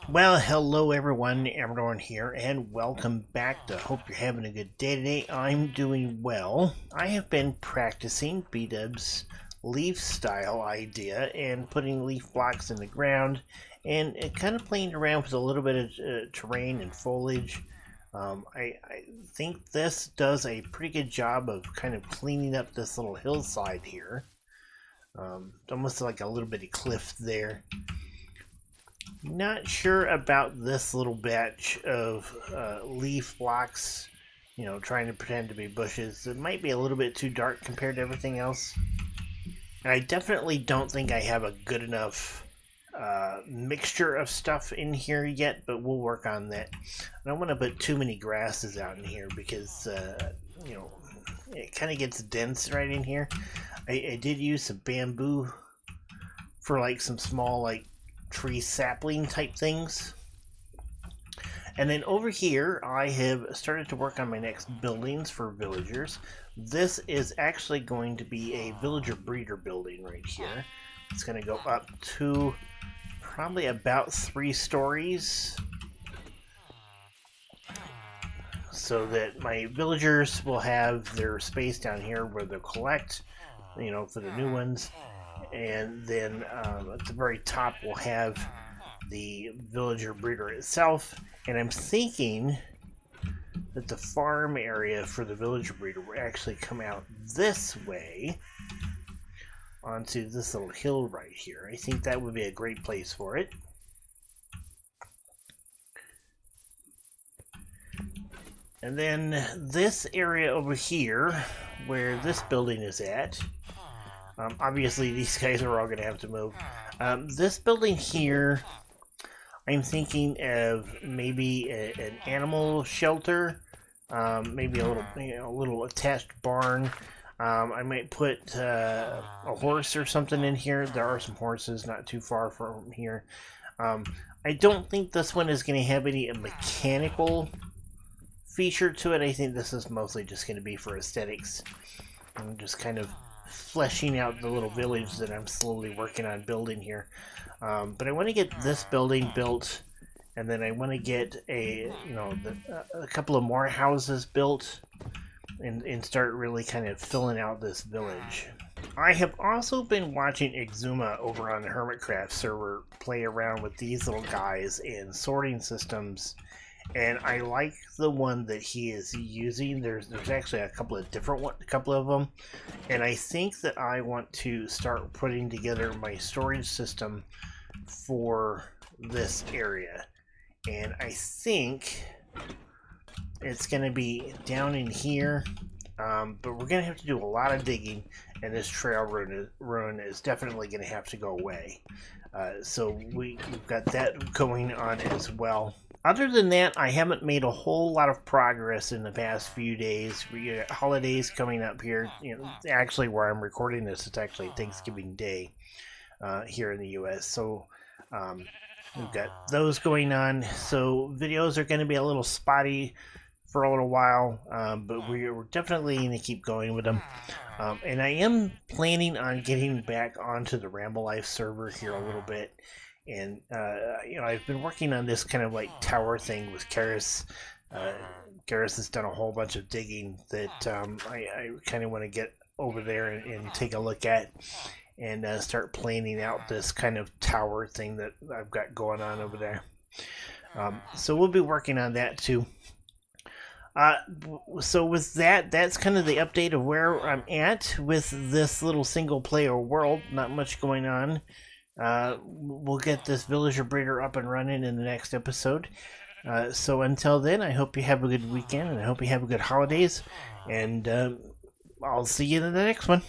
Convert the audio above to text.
Well, hello everyone, Amradorn here, and welcome back. Hope you're having a good day today. I'm doing well. I have been practicing BDub's leaf style idea and putting leaf blocks in the ground and kind of playing around with a little bit of terrain and foliage. I think this does a pretty good job of kind of cleaning up this little hillside here. Almost like a little bitty cliff there. Not sure about this little batch of leaf blocks, trying to pretend to be bushes. It might be a little bit too dark compared to everything else. And I definitely don't think I have a good enough mixture of stuff in here yet, but we'll work on that. I don't want to put too many grasses out in here because, it kind of gets dense right in here. I did use some bamboo for like some small, like, tree sapling type things, And then over here, I have started to work on my next buildings for villagers. This is actually going to be a villager breeder building right here. It's going to go up to probably about 3 stories, so that my villagers will have their space down here where they'll collect, you know, for the new ones. And then at the very top we'll have the villager breeder itself. And I'm thinking that the farm area for the villager breeder will actually come out this way onto this little hill right here. I think that would be a great place for it. And then this area over here, where this building is at, obviously these guys are all going to have to move. This building here, I'm thinking of maybe an animal shelter, maybe a little attached barn. I might put a horse or something in here. There are some horses not too far from here. I don't think this one is going to have any mechanical feature to it. I think this is mostly just going to be for aesthetics. I'm just kind of fleshing out the little village that I'm slowly working on building here. But I want to get this building built, and then I want to get a couple of more houses built, and start really kind of filling out this village. I have also been watching Xisuma over on the Hermitcraft server play around with these little guys and sorting systems, and I like the one that he is using. There's actually a couple of them, and I think that I want to start putting together my storage system for this area, and I think it's going to be down in here, but we're going to have to do a lot of digging, and this trail run is definitely going to have to go away. So we've got that going on as well. Other than that, I haven't made a whole lot of progress in the past few days. We got holidays coming up here. You know, actually, where I'm recording this, it's actually Thanksgiving Day here in the U.S. So we've got those going on. So videos are going to be a little spotty for a little while, but we're definitely going to keep going with them. And I am planning on getting back onto the RambleLyf server here a little bit. And, I've been working on this kind of like tower thing with Charis. Charis has done a whole bunch of digging that I kind of want to get over there and take a look at, and start planning out this kind of tower thing that I've got going on over there. So we'll be working on that too. So with that, that's kind of the update of where I'm at with this little single player world. Not much going on. We'll get this villager breeder up and running in the next episode. So until then, I hope you have a good weekend, and I hope you have a good holidays, and I'll see you in the next one.